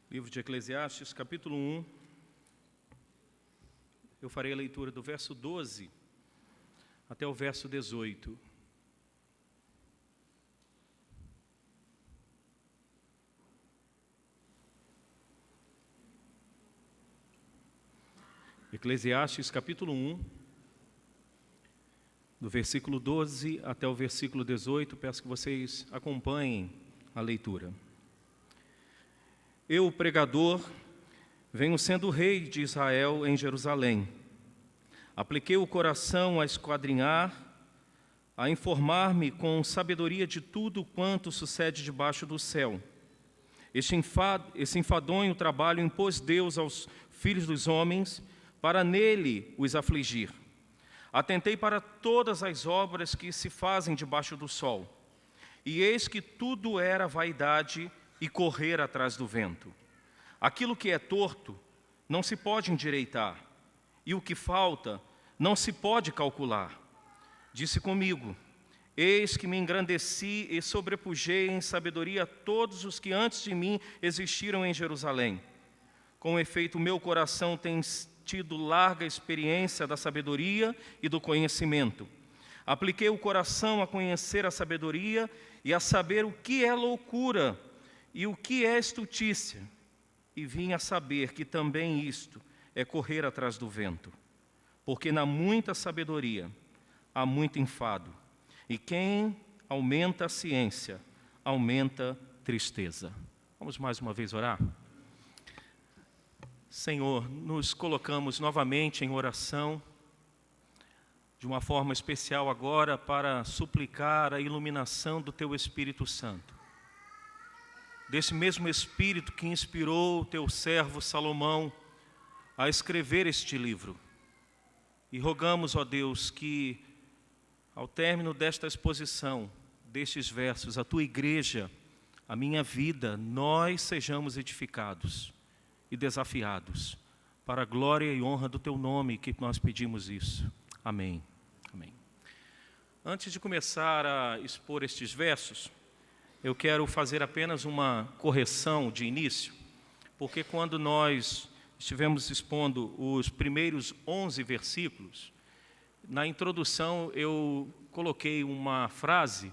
Livro de Eclesiastes, capítulo 1. Eu farei a leitura do verso 12 até o verso 18. Eclesiastes, capítulo 1, do versículo 12 até o versículo 18. Peço que vocês acompanhem a leitura. Eu, o pregador, venho sendo rei de Israel em Jerusalém. Apliquei o coração a esquadrinhar, a informar-me com sabedoria de tudo quanto sucede debaixo do céu. Esse enfadonho trabalho impôs Deus aos filhos dos homens para nele os afligir. Atentei para todas as obras que se fazem debaixo do sol, e eis que tudo era vaidade e correr atrás do vento. Aquilo que é torto não se pode endireitar, e o que falta não se pode calcular. Disse comigo: eis que me engrandeci e sobrepujei em sabedoria todos os que antes de mim existiram em Jerusalém. Com efeito, meu coração tem tido larga experiência da sabedoria e do conhecimento. Apliquei o coração a conhecer a sabedoria e a saber o que é loucura e o que é estultícia, e vim a saber que também isto é correr atrás do vento. Porque na muita sabedoria há muito enfado, e quem aumenta a ciência, aumenta tristeza. Vamos mais uma vez orar? Senhor, nos colocamos novamente em oração, de uma forma especial agora, para suplicar a iluminação do Teu Espírito Santo. Desse mesmo Espírito que inspirou o Teu servo Salomão a escrever este livro. E rogamos, ó Deus, que ao término desta exposição, destes versos, a Tua igreja, a minha vida, nós sejamos edificados e desafiados para a glória e honra do Teu nome, que nós pedimos isso. Amém. Amém. Antes de começar a expor estes versos, eu quero fazer apenas uma correção de início, porque quando nós estivemos expondo os primeiros 11 versículos, na introdução eu coloquei uma frase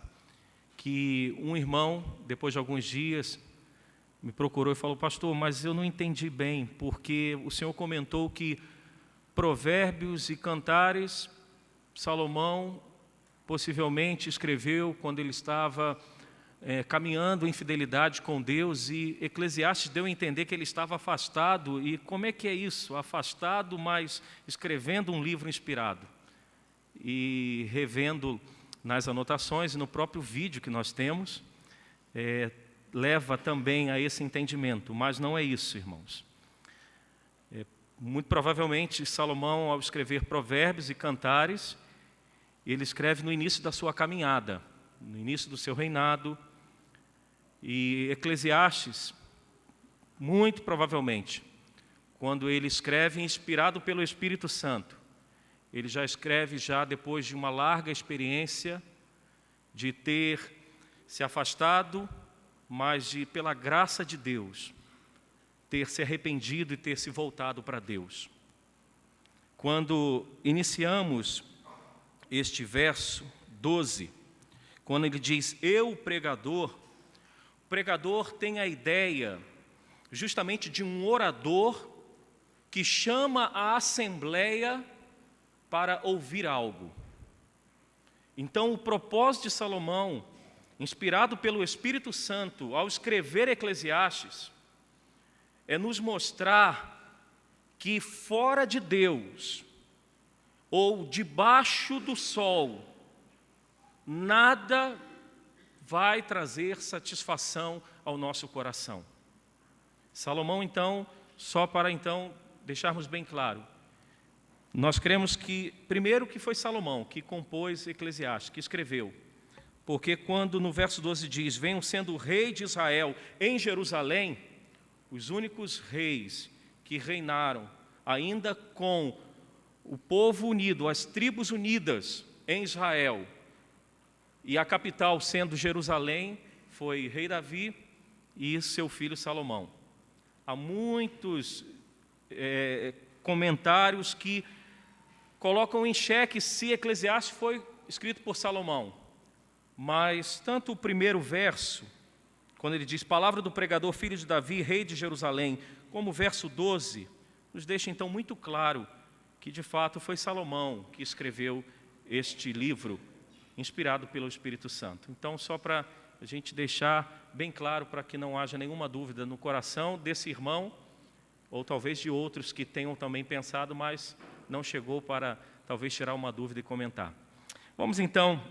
que um irmão, depois de alguns dias, me procurou e falou: pastor, mas eu não entendi bem, porque o senhor comentou que Provérbios e Cantares, Salomão possivelmente escreveu quando ele estava caminhando em fidelidade com Deus, e Eclesiastes deu a entender que ele estava afastado. E como é que é isso? Afastado, mas escrevendo um livro inspirado. E revendo nas anotações e no próprio vídeo que nós temos, leva também a esse entendimento, mas não é isso, irmãos. Muito provavelmente Salomão, ao escrever Provérbios e Cantares, ele escreve no início da sua caminhada, no início do seu reinado. E Eclesiastes, muito provavelmente, quando ele escreve inspirado pelo Espírito Santo, ele já escreve depois de uma larga experiência de ter se afastado, mas pela graça de Deus, ter se arrependido e ter se voltado para Deus. Quando iniciamos este verso 12, quando ele diz: eu, o pregador tem a ideia justamente de um orador que chama a assembleia para ouvir algo. Então, o propósito de Salomão, inspirado pelo Espírito Santo, ao escrever Eclesiastes, é nos mostrar que fora de Deus, ou debaixo do sol, nada vai trazer satisfação ao nosso coração. Salomão, então, só para deixarmos bem claro, nós cremos que, primeiro, que foi Salomão que compôs Eclesiastes, que escreveu, porque quando no verso 12 diz: venham sendo rei de Israel em Jerusalém, os únicos reis que reinaram ainda com o povo unido, as tribos unidas em Israel, e a capital sendo Jerusalém, foi rei Davi e seu filho Salomão. Há muitos comentários que colocam em xeque se Eclesiastes foi escrito por Salomão. Mas tanto o primeiro verso, quando ele diz, palavra do pregador, filho de Davi, rei de Jerusalém, como o verso 12, nos deixa então muito claro que de fato foi Salomão que escreveu este livro, inspirado pelo Espírito Santo. Então, só para a gente deixar bem claro, para que não haja nenhuma dúvida no coração desse irmão, ou talvez de outros que tenham também pensado, mas não chegou para talvez tirar uma dúvida e comentar. Vamos então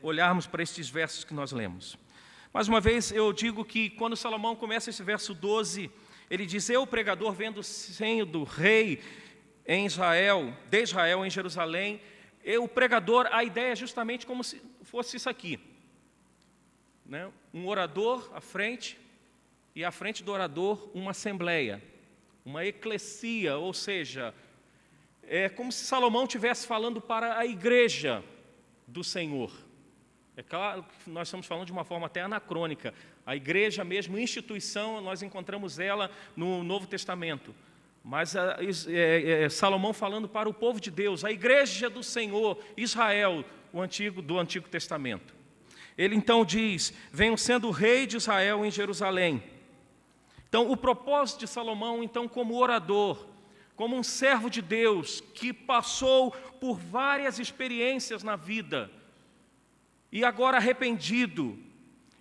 olharmos para estes versos que nós lemos. Mais uma vez eu digo que quando Salomão começa esse verso 12, ele diz, eu, pregador, vendo o senho do rei em Israel, de Israel em Jerusalém, o pregador, a ideia é justamente como se fosse isso aqui, né? Um orador à frente, e à frente do orador uma assembleia, uma eclesia, ou seja, é como se Salomão estivesse falando para a igreja do Senhor. É claro que nós estamos falando de uma forma até anacrônica. A igreja mesmo, instituição, nós encontramos ela no Novo Testamento. Mas Salomão falando para o povo de Deus, a igreja do Senhor, Israel, do Antigo Testamento. Ele então diz, venho sendo rei de Israel em Jerusalém. Então, o propósito de Salomão, então, como orador, como um servo de Deus, que passou por várias experiências na vida, e agora arrependido,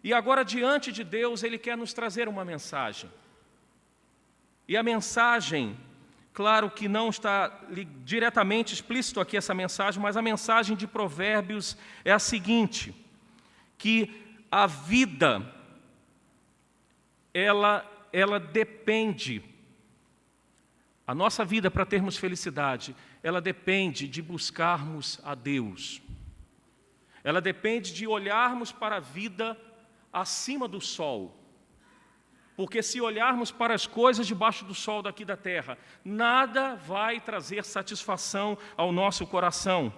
e agora diante de Deus, ele quer nos trazer uma mensagem. E a mensagem, claro que não está diretamente explícito aqui essa mensagem, mas a mensagem de Provérbios é a seguinte, que a vida, ela depende, a nossa vida para termos felicidade, ela depende de buscarmos a Deus. Ela depende de olharmos para a vida acima do sol. Porque se olharmos para as coisas debaixo do sol daqui da terra, nada vai trazer satisfação ao nosso coração.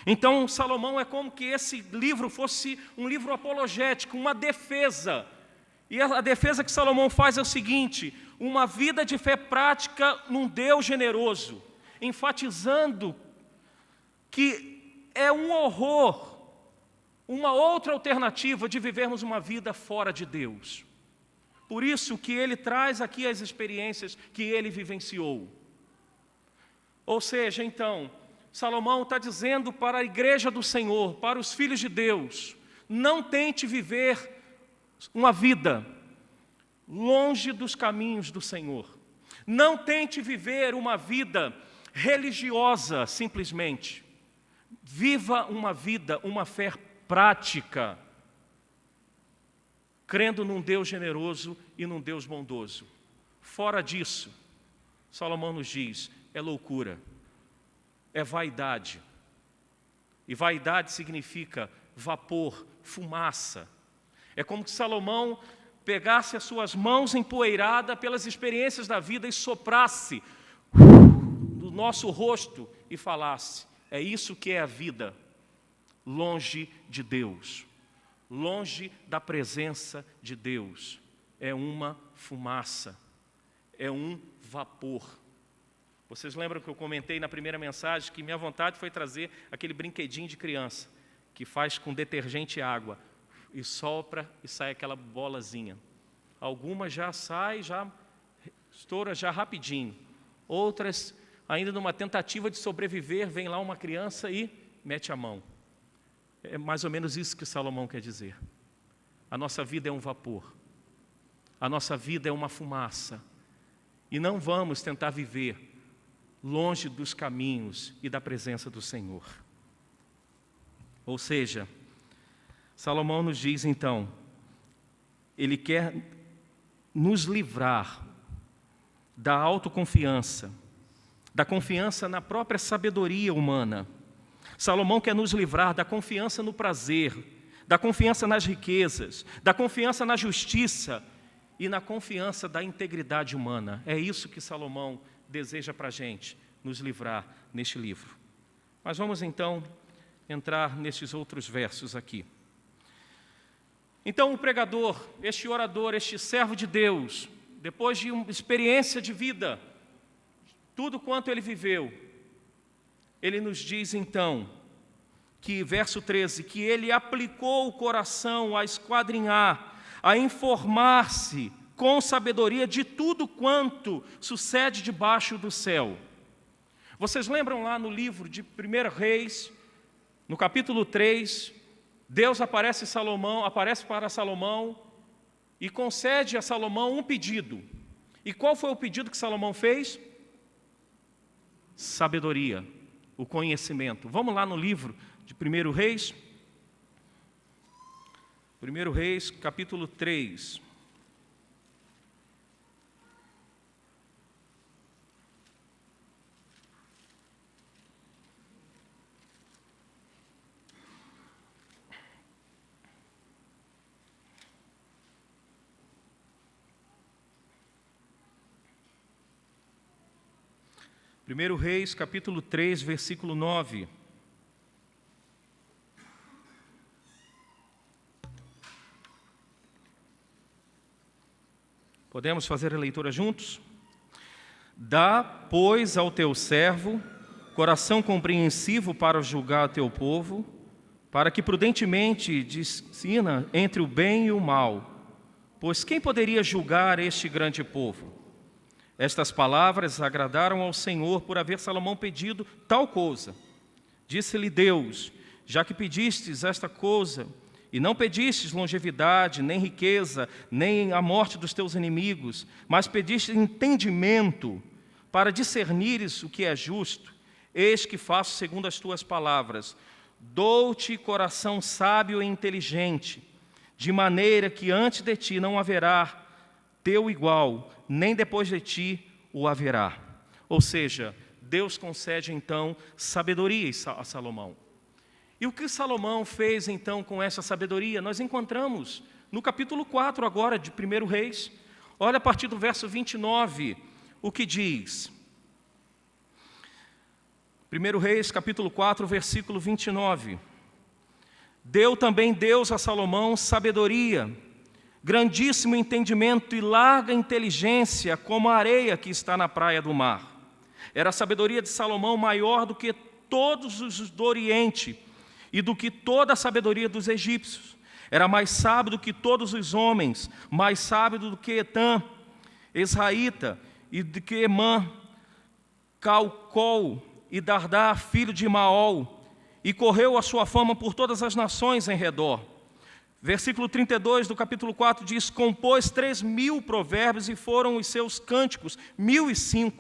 Então, Salomão é como que esse livro fosse um livro apologético, uma defesa. E a defesa que Salomão faz é o seguinte, uma vida de fé prática num Deus generoso, enfatizando que é um horror, uma outra alternativa de vivermos uma vida fora de Deus. Por isso que ele traz aqui as experiências que ele vivenciou. Ou seja, então, Salomão está dizendo para a igreja do Senhor, para os filhos de Deus, não tente viver uma vida longe dos caminhos do Senhor. Não tente viver uma vida religiosa simplesmente. Viva uma vida, uma fé prática, crendo num Deus generoso e num Deus bondoso. Fora disso, Salomão nos diz, é loucura, é vaidade. E vaidade significa vapor, fumaça. É como se Salomão pegasse as suas mãos empoeiradas pelas experiências da vida e soprasse do nosso rosto e falasse, é isso que é a vida, longe de Deus. Longe da presença de Deus, é uma fumaça, é um vapor. Vocês lembram que eu comentei na primeira mensagem que minha vontade foi trazer aquele brinquedinho de criança, que faz com detergente e água, e sopra e sai aquela bolazinha. Algumas já saem, já estoura já rapidinho. Outras, ainda numa tentativa de sobreviver, vem lá uma criança e mete a mão. É mais ou menos isso que Salomão quer dizer. A nossa vida é um vapor. A nossa vida é uma fumaça. E não vamos tentar viver longe dos caminhos e da presença do Senhor. Ou seja, Salomão nos diz então, ele quer nos livrar da autoconfiança, da confiança na própria sabedoria humana. Salomão quer nos livrar da confiança no prazer, da confiança nas riquezas, da confiança na justiça e na confiança da integridade humana. É isso que Salomão deseja para a gente, nos livrar neste livro. Mas vamos então entrar nesses outros versos aqui. Então o pregador, este orador, este servo de Deus, depois de uma experiência de vida, tudo quanto ele viveu, ele nos diz então, que, verso 13, que ele aplicou o coração a esquadrinhar, a informar-se com sabedoria de tudo quanto sucede debaixo do céu. Vocês lembram lá no livro de 1 Reis, no capítulo 3, Deus aparece para Salomão e concede a Salomão um pedido. E qual foi o pedido que Salomão fez? Sabedoria, o conhecimento. Vamos lá no livro de 1 Reis. 1 Reis, capítulo 3. Primeiro Reis, capítulo 3, versículo 9. Podemos fazer a leitura juntos? Dá, pois, ao teu servo coração compreensivo para julgar o teu povo, para que prudentemente discina entre o bem e o mal. Pois quem poderia julgar este grande povo? Estas palavras agradaram ao Senhor por haver Salomão pedido tal coisa. Disse-lhe Deus: já que pedistes esta coisa, e não pedistes longevidade, nem riqueza, nem a morte dos teus inimigos, mas pediste entendimento para discernires o que é justo, eis que faço segundo as tuas palavras. Dou-te coração sábio e inteligente, de maneira que antes de ti não haverá teu igual, nem depois de ti o haverá. Ou seja, Deus concede então sabedoria a Salomão. E o que Salomão fez então com essa sabedoria? Nós encontramos no capítulo 4 agora de 1 Reis. Olha a partir do verso 29, o que diz. 1 Reis, capítulo 4, versículo 29. Deu também Deus a Salomão sabedoria, grandíssimo entendimento e larga inteligência, como a areia que está na praia do mar. Era a sabedoria de Salomão maior do que todos os do Oriente e do que toda a sabedoria dos egípcios. Era mais sábio do que todos os homens, mais sábio do que Etã, Israelita, e do que Emã, Calcol e Dardá, filho de Maol, e correu a sua fama por todas as nações em redor. Versículo 32 do capítulo 4 diz: compôs 3.000 provérbios e foram os seus cânticos 1.005.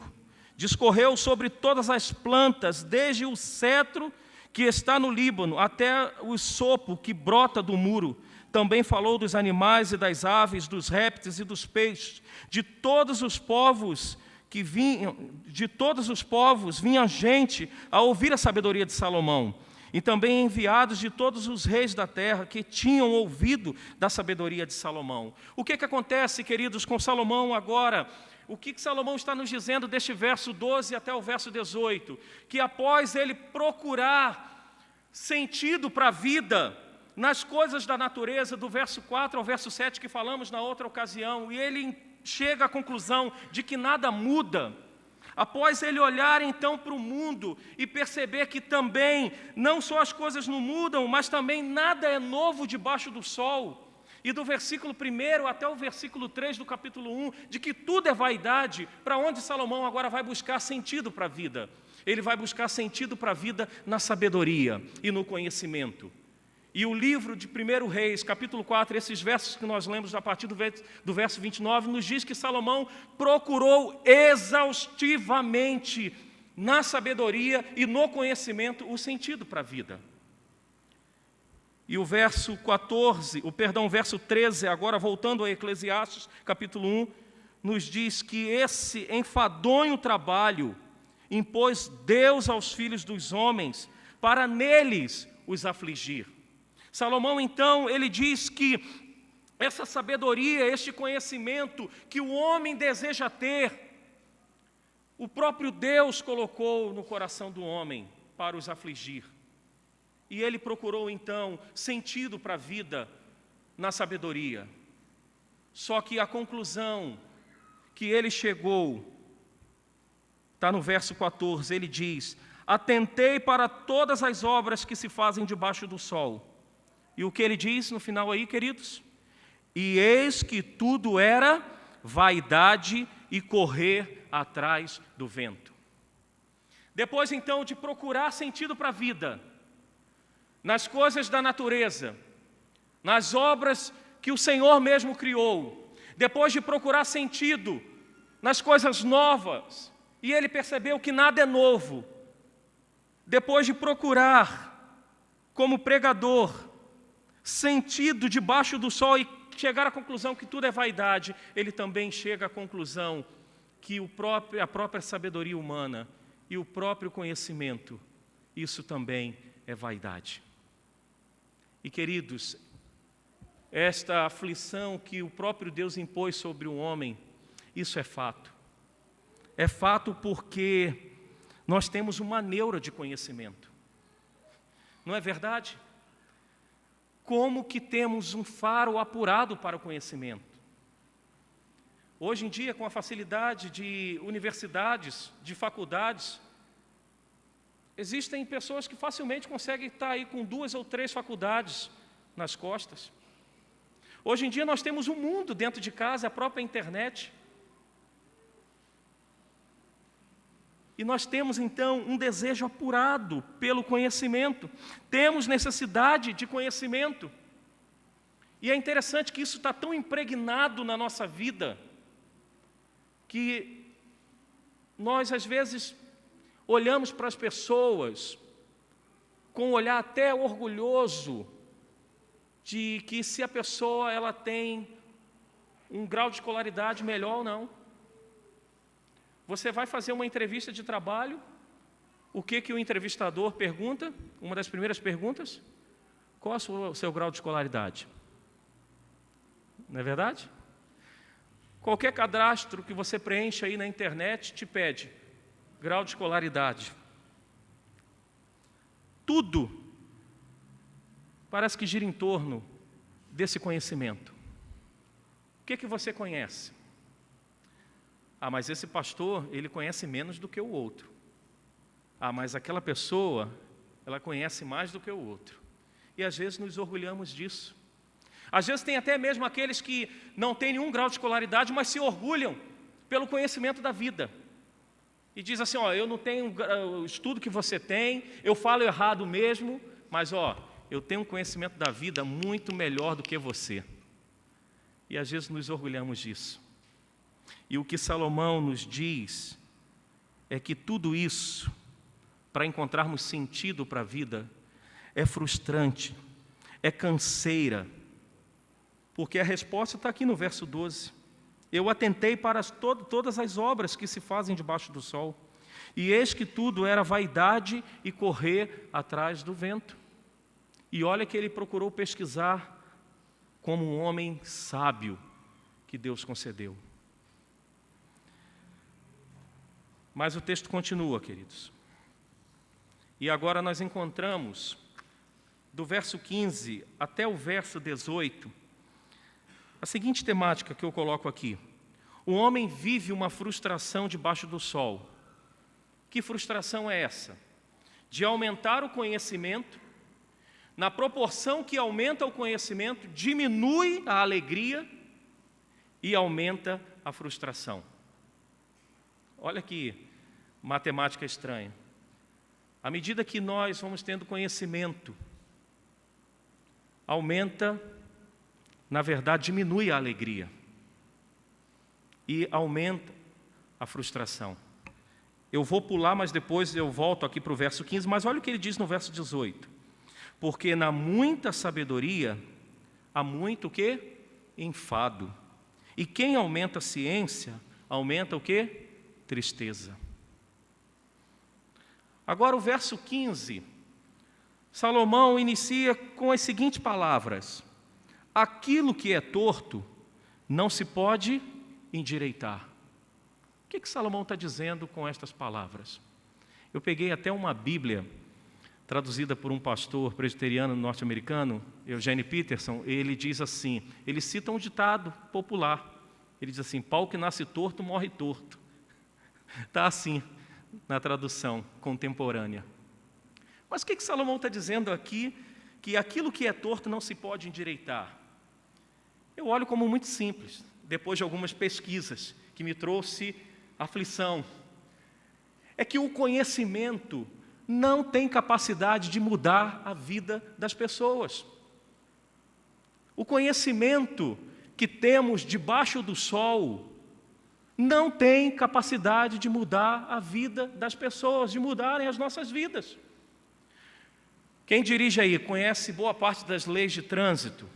Discorreu sobre todas as plantas, desde o cedro que está no Líbano até o sopo que brota do muro. Também falou dos animais e das aves, dos répteis e dos peixes. De todos os povos vinha gente a ouvir a sabedoria de Salomão. E também enviados de todos os reis da terra que tinham ouvido da sabedoria de Salomão. O que acontece, queridos, com Salomão agora? O que Salomão está nos dizendo deste verso 12 até o verso 18? Que após ele procurar sentido para a vida nas coisas da natureza, do verso 4 ao verso 7 que falamos na outra ocasião, e ele chega à conclusão de que nada muda. Após ele olhar então para o mundo e perceber que também não só as coisas não mudam, mas também nada é novo debaixo do sol. E do versículo 1 até o versículo 3 do capítulo 1, de que tudo é vaidade, para onde Salomão agora vai buscar sentido para a vida? Ele vai buscar sentido para a vida na sabedoria e no conhecimento. E o livro de 1 Reis, capítulo 4, esses versos que nós lemos a partir do verso 29, nos diz que Salomão procurou exaustivamente na sabedoria e no conhecimento o sentido para a vida. E o verso 13, agora voltando a Eclesiastes, capítulo 1, nos diz que esse enfadonho trabalho impôs Deus aos filhos dos homens para neles os afligir. Salomão, então, ele diz que essa sabedoria, este conhecimento que o homem deseja ter, o próprio Deus colocou no coração do homem para os afligir. E ele procurou, então, sentido para a vida na sabedoria. Só que a conclusão que ele chegou, está no verso 14, ele diz: atentei para todas as obras que se fazem debaixo do sol. E o que ele diz no final aí, queridos? E eis que tudo era vaidade e correr atrás do vento. Depois então de procurar sentido para a vida, nas coisas da natureza, nas obras que o Senhor mesmo criou, depois de procurar sentido nas coisas novas, e ele percebeu que nada é novo, depois de procurar, como pregador, sentido debaixo do sol e chegar à conclusão que tudo é vaidade, ele também chega à conclusão que a própria sabedoria humana e o próprio conhecimento, isso também é vaidade. E queridos, esta aflição que o próprio Deus impôs sobre o homem, isso é fato. É fato porque nós temos uma neura de conhecimento. Não é verdade? Como que temos um faro apurado para o conhecimento? Hoje em dia, com a facilidade de universidades, de faculdades, existem pessoas que facilmente conseguem estar aí com 2 ou 3 faculdades nas costas. Hoje em dia nós temos um mundo dentro de casa, a própria internet. E nós temos então um desejo apurado pelo conhecimento. Temos necessidade de conhecimento. E é interessante que isso está tão impregnado na nossa vida, que nós às vezes olhamos para as pessoas com um olhar até orgulhoso de que se a pessoa ela tem um grau de escolaridade melhor ou não. Você vai fazer uma entrevista de trabalho, o que o entrevistador pergunta? Uma das primeiras perguntas: qual é o seu grau de escolaridade? Não é verdade? Qualquer cadastro que você preencha aí na internet te pede grau de escolaridade. Tudo parece que gira em torno desse conhecimento. O que você conhece? Ah, mas esse pastor, ele conhece menos do que o outro. Ah, mas aquela pessoa, ela conhece mais do que o outro. E às vezes nos orgulhamos disso. Às vezes tem até mesmo aqueles que não têm nenhum grau de escolaridade, mas se orgulham pelo conhecimento da vida. E diz assim, ó, eu não tenho o estudo que você tem, eu falo errado mesmo, mas ó, eu tenho um conhecimento da vida muito melhor do que você. E às vezes nos orgulhamos disso. E o que Salomão nos diz é que tudo isso, para encontrarmos sentido para a vida, é frustrante, é canseira, porque a resposta está aqui no verso 12. Eu atentei para todas as obras que se fazem debaixo do sol, e eis que tudo era vaidade e correr atrás do vento. E olha que ele procurou pesquisar como um homem sábio que Deus concedeu. Mas o texto continua, queridos. E agora nós encontramos, do verso 15 até o verso 18, a seguinte temática que eu coloco aqui. O homem vive uma frustração debaixo do sol. Que frustração é essa? De aumentar o conhecimento, na proporção que aumenta o conhecimento, diminui a alegria e aumenta a frustração. Olha que matemática estranha. À medida que nós vamos tendo conhecimento, aumenta, na verdade, diminui a alegria e aumenta a frustração. Eu vou pular, mas depois eu volto aqui para o verso 15, mas olha o que ele diz no verso 18. Porque na muita sabedoria há muito o quê? Enfado. E quem aumenta a ciência, aumenta o quê? Tristeza. Agora o verso 15, Salomão inicia com as seguintes palavras: aquilo que é torto não se pode endireitar. O que Salomão está dizendo com estas palavras? Eu peguei até uma Bíblia traduzida por um pastor presbiteriano norte-americano, Eugene Peterson. Ele diz assim, ele cita um ditado popular, Ele diz assim: pau que nasce torto, morre torto. Está assim na tradução contemporânea. Mas o que Salomão está dizendo aqui? Que aquilo que é torto não se pode endireitar. Eu olho como muito simples, depois de algumas pesquisas que me trouxe aflição. É que o conhecimento não tem capacidade de mudar a vida das pessoas. O conhecimento que temos debaixo do sol não tem capacidade de mudar a vida das pessoas, de mudarem as nossas vidas. Quem dirige aí conhece boa parte das leis de trânsito.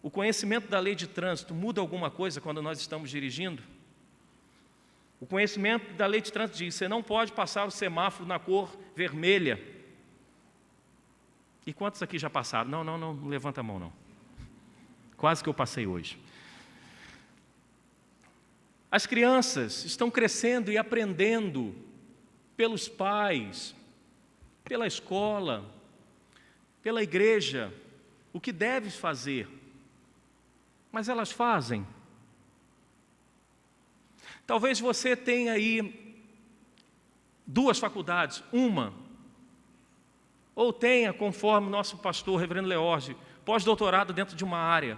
O conhecimento da lei de trânsito muda alguma coisa quando nós estamos dirigindo? O conhecimento da lei de trânsito diz: você não pode passar o semáforo na cor vermelha. E quantos aqui já passaram? Não levanta a mão não. Quase que eu passei hoje. As crianças estão crescendo e aprendendo pelos pais, pela escola, pela igreja, o que deve fazer. Mas elas fazem. Talvez você tenha aí 2 faculdades, uma, ou tenha, conforme nosso pastor, reverendo Leorge, pós-doutorado dentro de uma área.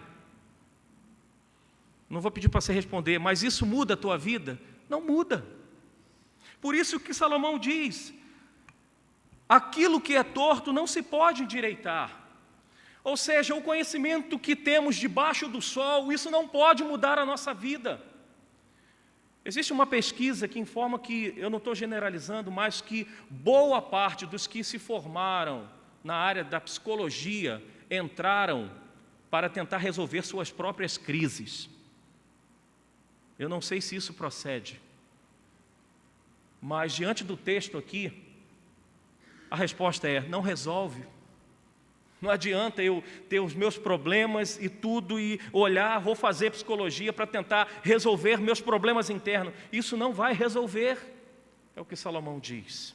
Não vou pedir para você responder, mas isso muda a tua vida? Não muda. Por isso que Salomão diz: aquilo que é torto não se pode endireitar. Ou seja, o conhecimento que temos debaixo do sol, isso não pode mudar a nossa vida. Existe uma pesquisa que informa que, eu não estou generalizando, mas que boa parte dos que se formaram na área da psicologia entraram para tentar resolver suas próprias crises. Eu não sei se isso procede, mas diante do texto aqui, a resposta é: não resolve. Não adianta eu ter os meus problemas e tudo e olhar, vou fazer psicologia para tentar resolver meus problemas internos. Isso não vai resolver, é o que Salomão diz.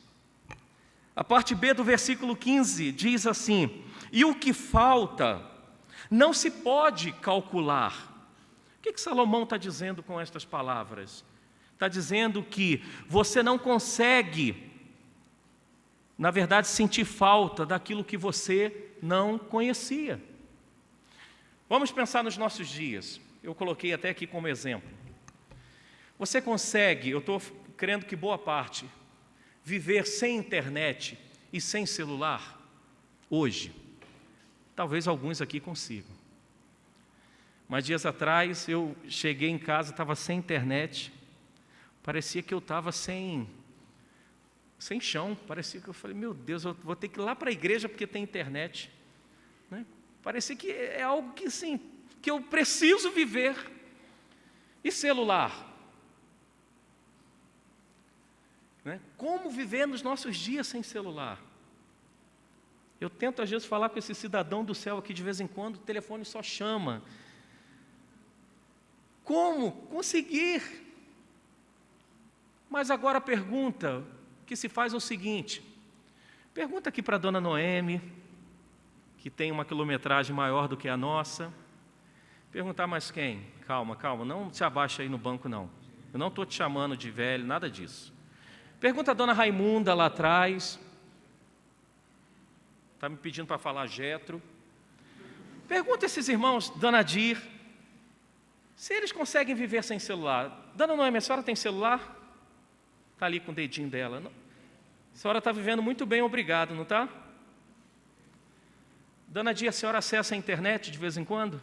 A parte B do versículo 15 diz assim: e o que falta não se pode calcular. O que Salomão está dizendo com estas palavras? Está dizendo que você não consegue, na verdade, sentir falta daquilo que você não conhecia. Vamos pensar nos nossos dias. Eu coloquei até aqui como exemplo. Você consegue, eu estou crendo que boa parte, viver sem internet e sem celular hoje? Talvez alguns aqui consigam. Mas dias atrás eu cheguei em casa, estava sem internet, parecia que eu estava sem chão, parecia que eu falei: meu Deus, eu vou ter que ir lá para a igreja porque tem internet, né? Parecia que é algo que, sim, que eu preciso viver. E celular? Né? Como viver nos nossos dias sem celular? Eu tento às vezes falar com esse cidadão do céu aqui de vez em quando, o telefone só chama. Como conseguir? Mas agora a pergunta que se faz é o seguinte: pergunta aqui para a dona Noemi, que tem uma quilometragem maior do que a nossa. Perguntar mais quem? Calma, não se abaixa aí no banco não. Eu não estou te chamando de velho, nada disso. Pergunta a dona Raimunda lá atrás. Está me pedindo para falar Jetro. Pergunta esses irmãos, dona Dir, se eles conseguem viver sem celular. Dona Noemi, a senhora tem celular? Está ali com o dedinho dela. Não. A senhora está vivendo muito bem, obrigado, não está? Dona Dia, a senhora acessa a internet de vez em quando?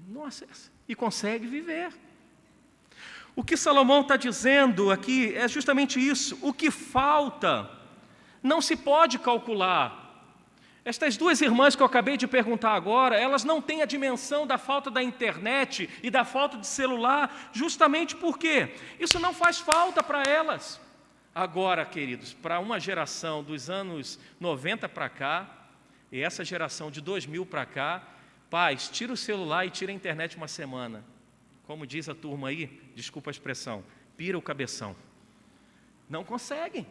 Não acessa. E consegue viver. O que Salomão está dizendo aqui é justamente isso. O que falta não se pode calcular. Estas 2 irmãs que eu acabei de perguntar agora, elas não têm a dimensão da falta da internet e da falta de celular, justamente porque isso não faz falta para elas. Agora, queridos, para uma geração dos anos 90 para cá, e essa geração de 2000 para cá, pais, tira o celular e tira a internet uma semana. Como diz a turma aí, desculpa a expressão, pira o cabeção. Não conseguem.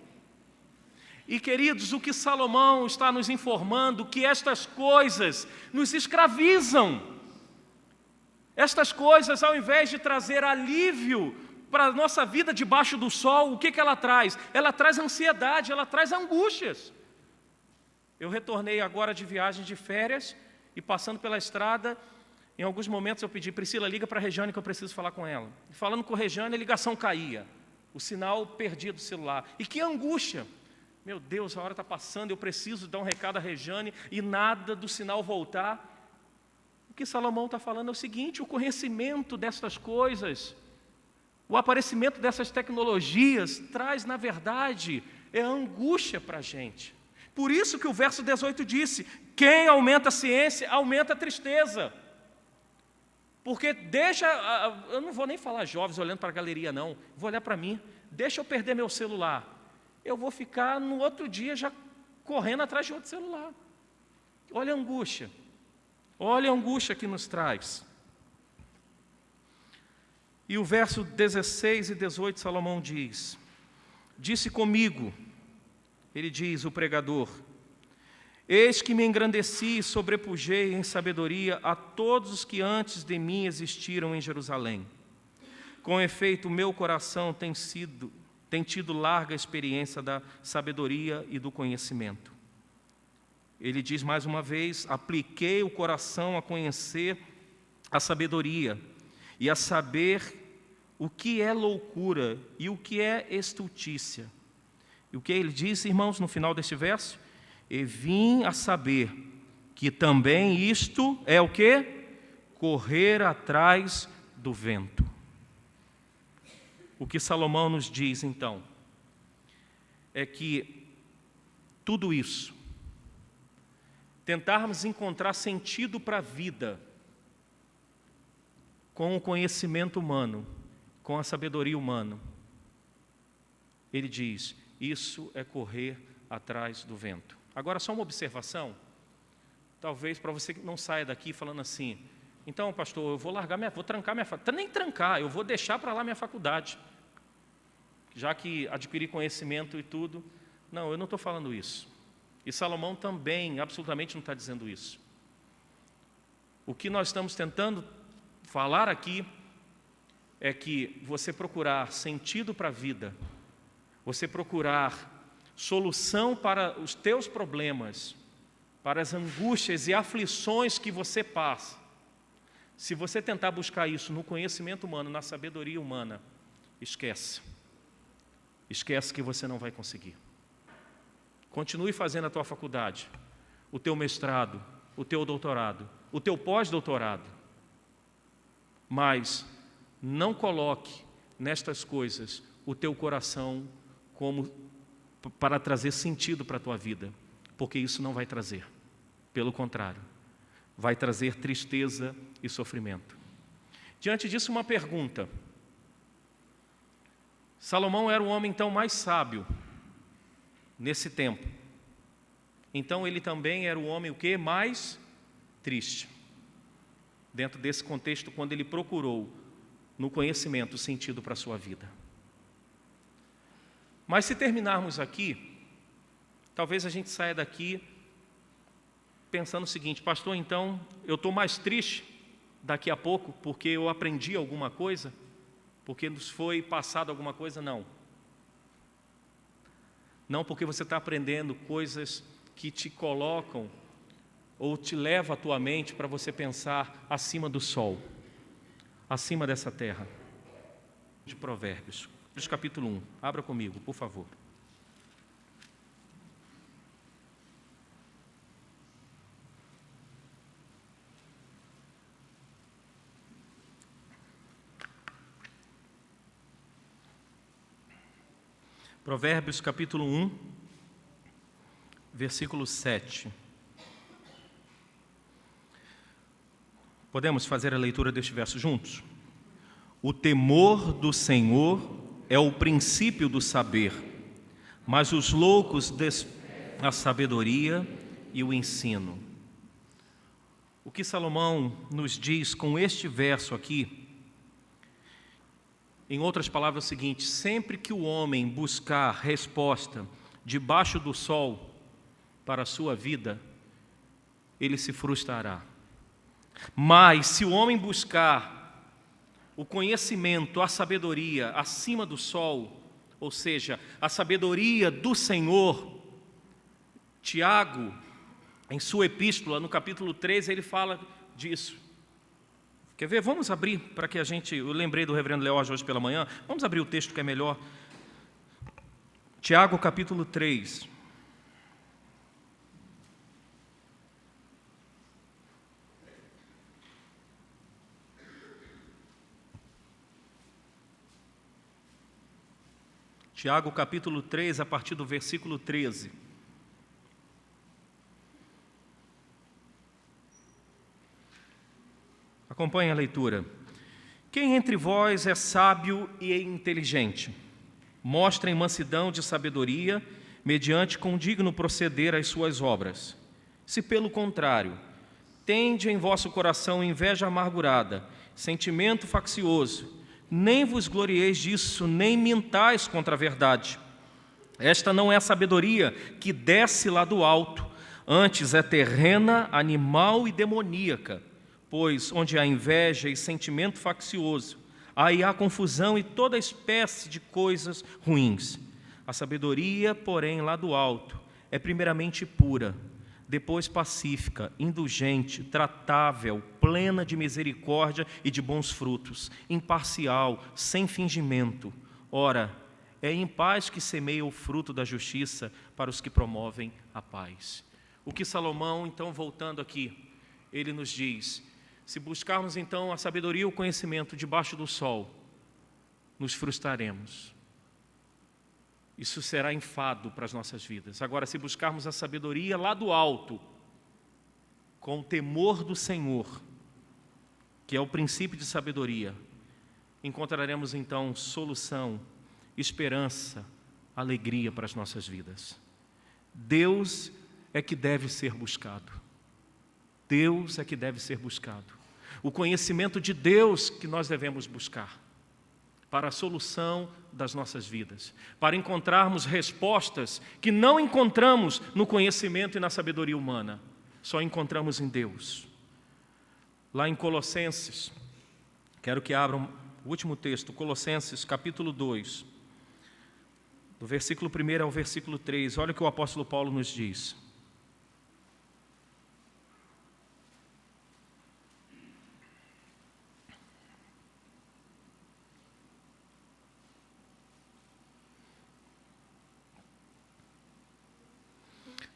E, queridos, o que Salomão está nos informando, que estas coisas nos escravizam. Estas coisas, ao invés de trazer alívio para a nossa vida debaixo do sol, o que ela traz? Ela traz ansiedade, ela traz angústias. Eu retornei agora de viagem de férias e passando pela estrada, em alguns momentos eu pedi: Priscila, liga para a Regiane que eu preciso falar com ela. E falando com a Regiane, a ligação caía, o sinal perdia do celular. E que angústia! Meu Deus, a hora está passando, eu preciso dar um recado à Regiane e nada do sinal voltar. O que Salomão está falando é o seguinte: o conhecimento dessas coisas, o aparecimento dessas tecnologias traz, na verdade, angústia para a gente. Por isso que o verso 18 disse: quem aumenta a ciência, aumenta a tristeza. Porque eu não vou nem falar jovens olhando para a galeria não, vou olhar para mim, deixa eu perder meu celular, eu vou ficar no outro dia já correndo atrás de outro celular. Olha a angústia que nos traz. E o verso 16 e 18, Salomão diz: disse comigo, ele diz, o pregador, eis que me engrandeci e sobrepujei em sabedoria a todos os que antes de mim existiram em Jerusalém. Com efeito, meu coração tem tido larga experiência da sabedoria e do conhecimento. Ele diz mais uma vez: apliquei o coração a conhecer a sabedoria e a saber o que é loucura e o que é estultícia. E o que ele diz, irmãos, no final deste verso? E vim a saber que também isto é o quê? Correr atrás do vento. O que Salomão nos diz, então, é que tudo isso, tentarmos encontrar sentido para a vida com o conhecimento humano, com a sabedoria humana, ele diz, isso é correr atrás do vento. Agora, só uma observação, talvez para você que não saia daqui falando assim: então, pastor, eu vou vou trancar minha faculdade. Nem trancar, eu vou deixar para lá minha faculdade, já que adquiri conhecimento e tudo. Não, eu não estou falando isso. E Salomão também absolutamente não está dizendo isso. O que nós estamos tentando falar aqui é que você procurar sentido para a vida, você procurar solução para os teus problemas, para as angústias e aflições que você passa, se você tentar buscar isso no conhecimento humano, na sabedoria humana, esquece que você não vai conseguir. Continue fazendo a tua faculdade, o teu mestrado, o teu doutorado, o teu pós-doutorado, mas não coloque nestas coisas o teu coração para trazer sentido para a tua vida, porque isso não vai trazer. Pelo contrário, vai trazer tristeza e sofrimento. Diante disso, uma pergunta. Salomão era o homem, então, mais sábio nesse tempo. Então, ele também era o homem, o quê? Mais triste. Dentro desse contexto, quando ele procurou no conhecimento sentido para a sua vida. Mas se terminarmos aqui, talvez a gente saia daqui pensando o seguinte: pastor, então eu estou mais triste daqui a pouco porque eu aprendi alguma coisa, porque nos foi passado alguma coisa? Não. Não porque você está aprendendo coisas que te colocam ou te levam a tua mente para você pensar acima do sol, acima dessa terra. De Provérbios, capítulo 1. Abra comigo, por favor. Provérbios capítulo 1, versículo 7. Podemos fazer a leitura deste verso juntos? O temor do Senhor é o princípio do saber, mas os loucos a sabedoria e o ensino. O que Salomão nos diz com este verso aqui, em outras palavras, é o seguinte: sempre que o homem buscar resposta debaixo do sol para a sua vida, ele se frustrará. Mas se o homem buscar o conhecimento, a sabedoria acima do sol, ou seja, a sabedoria do Senhor, Tiago, em sua epístola, no capítulo 13, ele fala disso. Quer ver? Vamos abrir para que eu lembrei do reverendo Leórgio hoje pela manhã, vamos abrir o texto que é melhor. Tiago, capítulo 3. Tiago, capítulo 3, a partir do versículo 13. Acompanhe a leitura. Quem entre vós é sábio e inteligente? Mostrem mansidão de sabedoria, mediante condigno proceder às suas obras. Se, pelo contrário, tende em vosso coração inveja amargurada, sentimento faccioso, nem vos glorieis disso, nem mintais contra a verdade. Esta não é a sabedoria que desce lá do alto, antes é terrena, animal e demoníaca, pois onde há inveja e sentimento faccioso, aí há confusão e toda espécie de coisas ruins. A sabedoria, porém, lá do alto, é primeiramente pura, depois pacífica, indulgente, tratável, plena de misericórdia e de bons frutos, imparcial, sem fingimento. Ora, é em paz que semeia o fruto da justiça para os que promovem a paz. O que Salomão, então, voltando aqui, ele nos diz: se buscarmos então a sabedoria e o conhecimento debaixo do sol, nos frustraremos. Isso será enfado para as nossas vidas. Agora, se buscarmos a sabedoria lá do alto, com o temor do Senhor, que é o princípio de sabedoria, encontraremos então solução, esperança, alegria para as nossas vidas. Deus é que deve ser buscado. Deus é que deve ser buscado. O conhecimento de Deus que nós devemos buscar para a solução das nossas vidas, para encontrarmos respostas que não encontramos no conhecimento e na sabedoria humana, só encontramos em Deus. Lá em Colossenses, quero que abram o último texto, Colossenses capítulo 2, do versículo 1 ao versículo 3, olha o que o apóstolo Paulo nos diz.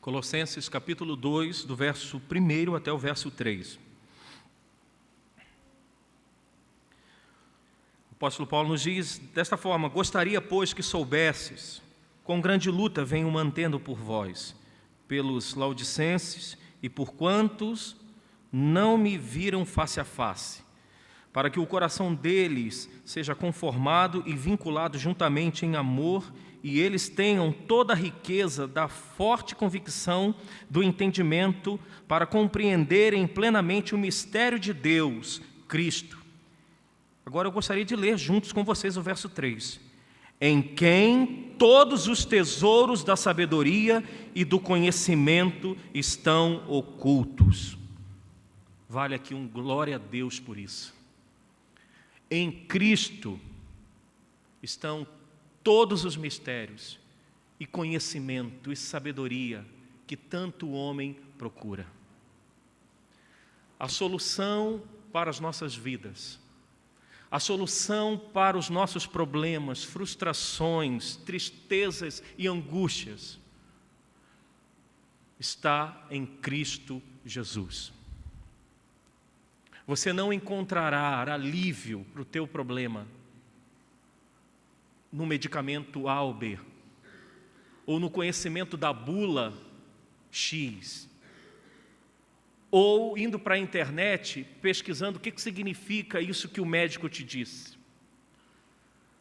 Colossenses capítulo 2, do verso 1 até o verso 3. O apóstolo Paulo nos diz desta forma: gostaria, pois, que soubesses quão grande luta venho mantendo por vós, pelos laodicenses e por quantos não me viram face a face, para que o coração deles seja conformado e vinculado juntamente em amor, e eles tenham toda a riqueza da forte convicção do entendimento para compreenderem plenamente o mistério de Deus, Cristo. Agora eu gostaria de ler juntos com vocês o verso 3. Em quem todos os tesouros da sabedoria e do conhecimento estão ocultos. Vale aqui um glória a Deus por isso. Em Cristo estão todos os mistérios e conhecimento e sabedoria que tanto o homem procura. A solução para as nossas vidas, a solução para os nossos problemas, frustrações, tristezas e angústias está em Cristo Jesus. Você não encontrará alívio para o teu problema no medicamento A ou B, ou no conhecimento da bula X, ou indo para a internet pesquisando o que significa isso que o médico te disse.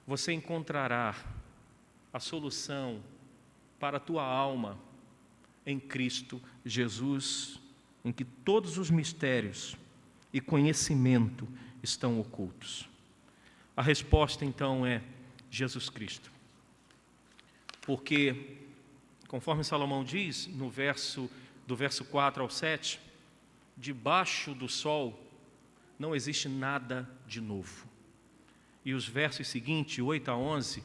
Você encontrará a solução para a tua alma em Cristo Jesus, em que todos os mistérios e conhecimento estão ocultos. A resposta então é Jesus Cristo. Porque, conforme Salomão diz, do verso 4 ao 7, debaixo do sol não existe nada de novo. E os versos seguintes, 8 a 11,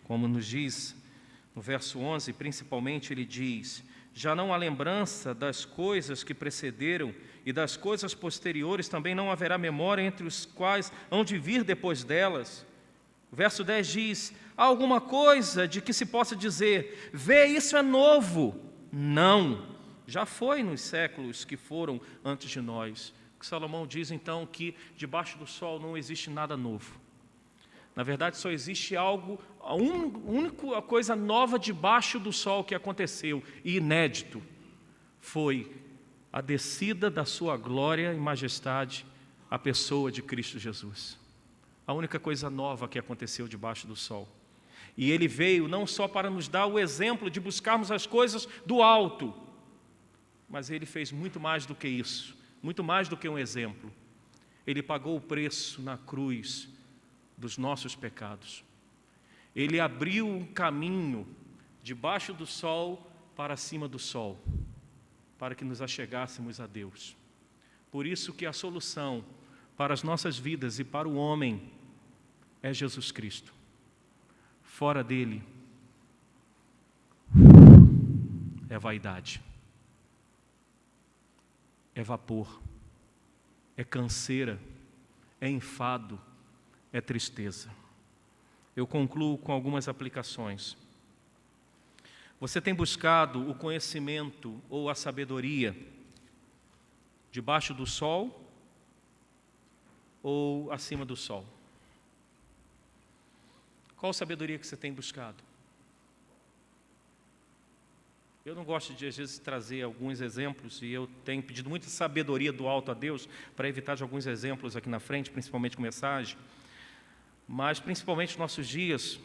como nos diz no verso 11, principalmente, ele diz: já não há lembrança das coisas que precederam, e das coisas posteriores também não haverá memória, entre os quais hão de vir depois delas. O verso 10 diz: há alguma coisa de que se possa dizer, vê, isso é novo? Não, já foi nos séculos que foram antes de nós. Salomão diz então que debaixo do sol não existe nada novo. Na verdade, só existe algo, a única coisa nova debaixo do sol que aconteceu, e inédito, foi a descida da sua glória e majestade à pessoa de Cristo Jesus. A única coisa nova que aconteceu debaixo do sol. E ele veio não só para nos dar o exemplo de buscarmos as coisas do alto, mas ele fez muito mais do que isso, muito mais do que um exemplo. Ele pagou o preço na cruz dos nossos pecados. Ele abriu um caminho debaixo do sol para cima do sol, para que nos achegássemos a Deus. Por isso que a solução para as nossas vidas e para o homem é Jesus Cristo. Fora dele é vaidade, é vapor, é canseira, é enfado, é tristeza. Eu concluo com algumas aplicações. Você tem buscado o conhecimento ou a sabedoria debaixo do sol ou acima do sol? Qual sabedoria que você tem buscado? Eu não gosto de, às vezes, trazer alguns exemplos, e eu tenho pedido muita sabedoria do alto a Deus para evitar de alguns exemplos aqui na frente, principalmente com mensagem. Mas, principalmente nos nossos dias,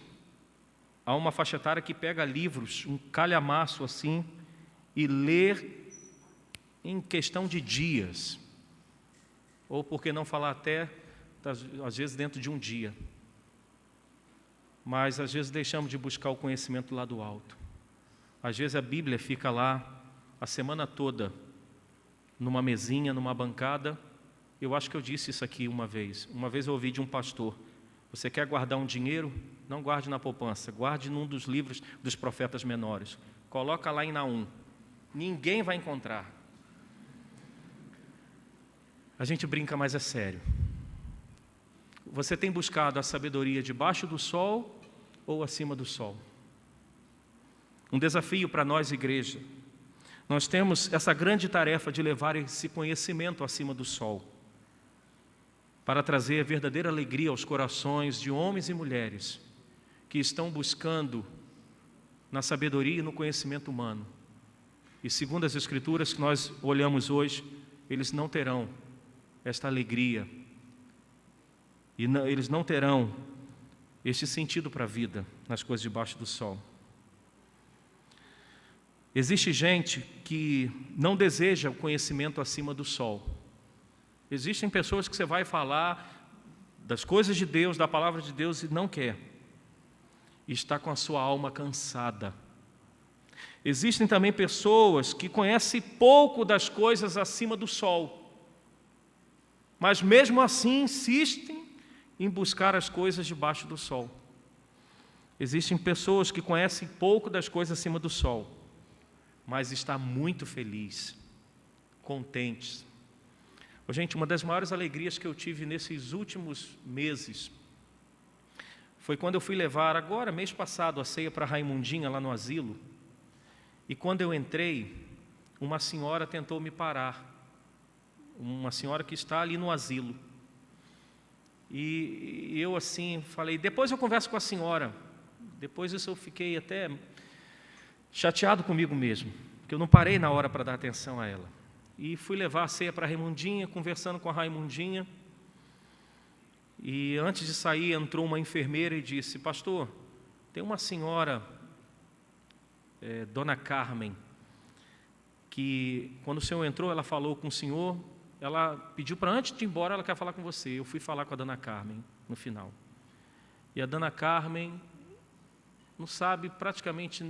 há uma faixa etária que pega livros, um calhamaço assim, e lê em questão de dias. Ou, por que não falar até, às vezes, dentro de um dia. Mas, às vezes, deixamos de buscar o conhecimento lá do alto. Às vezes a Bíblia fica lá a semana toda, numa mesinha, numa bancada. Eu acho que eu disse isso aqui uma vez. Uma vez eu ouvi de um pastor: você quer guardar um dinheiro? Não guarde na poupança, guarde num dos livros dos profetas menores. Coloca lá em Naum. Ninguém vai encontrar. A gente brinca, mas é sério. Você tem buscado a sabedoria debaixo do sol ou acima do sol? Um desafio para nós, igreja. Nós temos essa grande tarefa de levar esse conhecimento acima do sol, para trazer verdadeira alegria aos corações de homens e mulheres que estão buscando na sabedoria e no conhecimento humano. E segundo as Escrituras que nós olhamos hoje, eles não terão esta alegria, e eles não terão este sentido para a vida nas coisas debaixo do sol. Existe gente que não deseja o conhecimento acima do sol. Existem pessoas que você vai falar das coisas de Deus, da palavra de Deus, e não quer. E está com a sua alma cansada. Existem também pessoas que conhecem pouco das coisas acima do sol, mas mesmo assim insistem em buscar as coisas debaixo do sol. Existem pessoas que conhecem pouco das coisas acima do sol, mas está muito feliz, contente. Gente, uma das maiores alegrias que eu tive nesses últimos meses foi quando eu fui levar, agora, mês passado, a ceia para a Raimundinha, lá no asilo. E quando eu entrei, uma senhora tentou me parar. Uma senhora que está ali no asilo. E eu, assim, falei, depois eu converso com a senhora. Depois disso eu fiquei até chateado comigo mesmo, porque eu não parei na hora para dar atenção a ela. E fui levar a ceia para a Raimundinha, conversando com a Raimundinha. E antes de sair, entrou uma enfermeira e disse: pastor, tem uma senhora, Dona Carmen, que quando o senhor entrou, ela falou com o senhor, ela pediu para antes de ir embora, ela quer falar com você. Eu fui falar com a Dona Carmen no final. E a Dona Carmen não sabe praticamente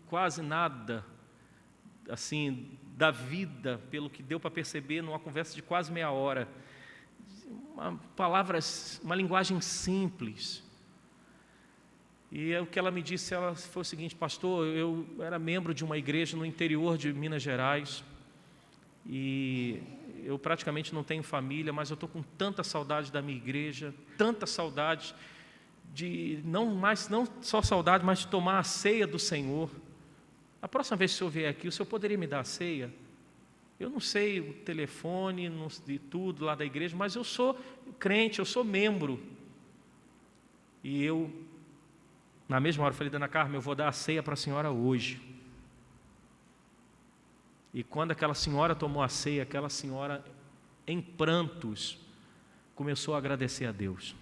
quase nada, assim, da vida, pelo que deu para perceber numa conversa de quase meia hora, palavras, uma linguagem simples. E o que ela me disse foi o seguinte: pastor, eu era membro de uma igreja no interior de Minas Gerais, e eu praticamente não tenho família, mas eu estou com tanta saudade da minha igreja, tanta saudade não só saudade, mas de tomar a ceia do Senhor. A próxima vez que o senhor vier aqui, o senhor poderia me dar a ceia? Eu não sei o telefone, não sei tudo lá da igreja, mas eu sou crente, eu sou membro. E eu, na mesma hora, falei: dona Carmen, eu vou dar a ceia para a senhora hoje. E quando aquela senhora tomou a ceia, aquela senhora, em prantos, começou a agradecer a Deus.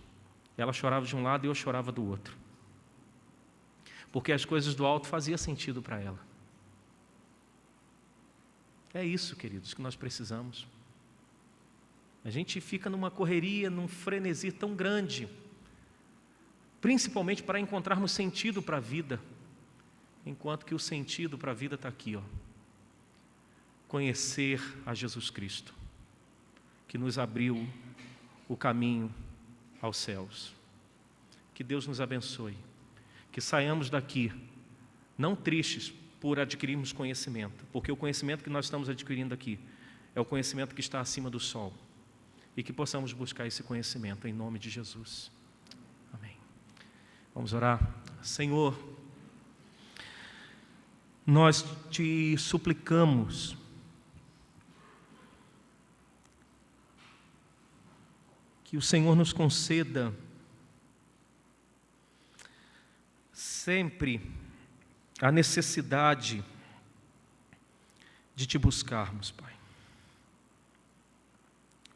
Ela chorava de um lado e eu chorava do outro, porque as coisas do alto faziam sentido para ela. É isso, queridos, que nós precisamos. A gente fica numa correria, num frenesi tão grande, principalmente para encontrarmos sentido para a vida, enquanto que o sentido para a vida está aqui, conhecer a Jesus Cristo, que nos abriu o caminho aos céus. Que Deus nos abençoe, que saiamos daqui não tristes por adquirirmos conhecimento, porque o conhecimento que nós estamos adquirindo aqui é o conhecimento que está acima do sol, e que possamos buscar esse conhecimento em nome de Jesus. Amém. Vamos orar. Senhor, nós te suplicamos que o Senhor nos conceda sempre a necessidade de te buscarmos, Pai.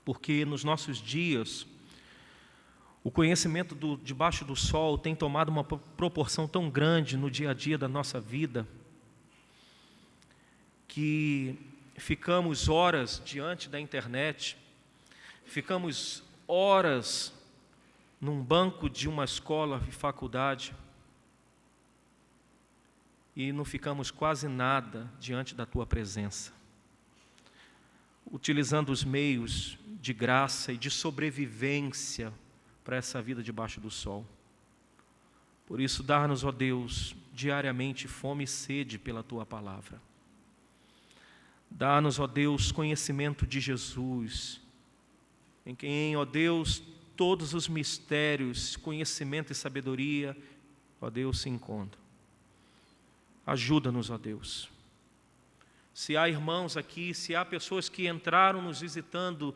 Porque nos nossos dias, o conhecimento debaixo do sol tem tomado uma proporção tão grande no dia a dia da nossa vida, que ficamos horas diante da internet, ficamos horas num banco de uma escola e faculdade, e não ficamos quase nada diante da Tua presença, utilizando os meios de graça e de sobrevivência para essa vida debaixo do sol. Por isso, dá-nos, ó Deus, diariamente fome e sede pela Tua palavra. Dá-nos, ó Deus, conhecimento de Jesus, em quem, ó Deus, todos os mistérios, conhecimento e sabedoria, ó Deus, se encontram. Ajuda-nos, ó Deus. Se há irmãos aqui, se há pessoas que entraram nos visitando,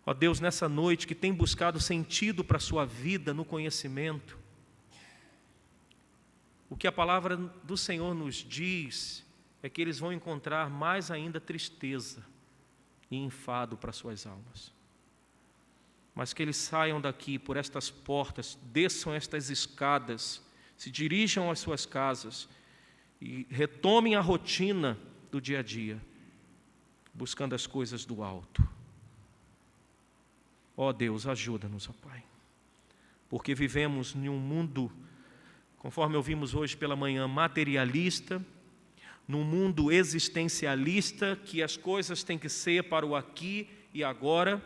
ó Deus, nessa noite, que têm buscado sentido para a sua vida no conhecimento, o que a palavra do Senhor nos diz é que eles vão encontrar mais ainda tristeza e enfado para suas almas. Mas que eles saiam daqui por estas portas, desçam estas escadas, se dirijam às suas casas e retomem a rotina do dia a dia, buscando as coisas do alto. Ó Deus, ajuda-nos, ó Pai, porque vivemos em um mundo, conforme ouvimos hoje pela manhã, materialista, num mundo existencialista, que as coisas têm que ser para o aqui e agora.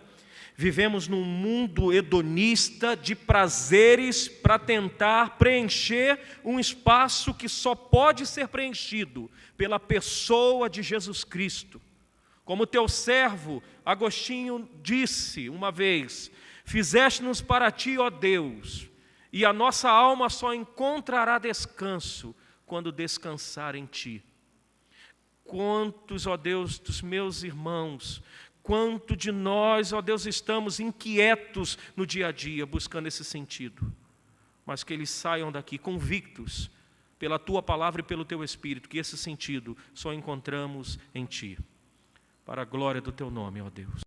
Vivemos num mundo hedonista de prazeres para tentar preencher um espaço que só pode ser preenchido pela pessoa de Jesus Cristo. Como teu servo Agostinho disse uma vez: fizeste-nos para ti, ó Deus, e a nossa alma só encontrará descanso quando descansar em ti. Quantos, ó Deus, dos meus irmãos, quanto de nós, ó Deus, estamos inquietos no dia a dia, buscando esse sentido, mas que eles saiam daqui convictos, pela Tua palavra e pelo Teu Espírito, que esse sentido só encontramos em Ti, para a glória do Teu nome, ó Deus.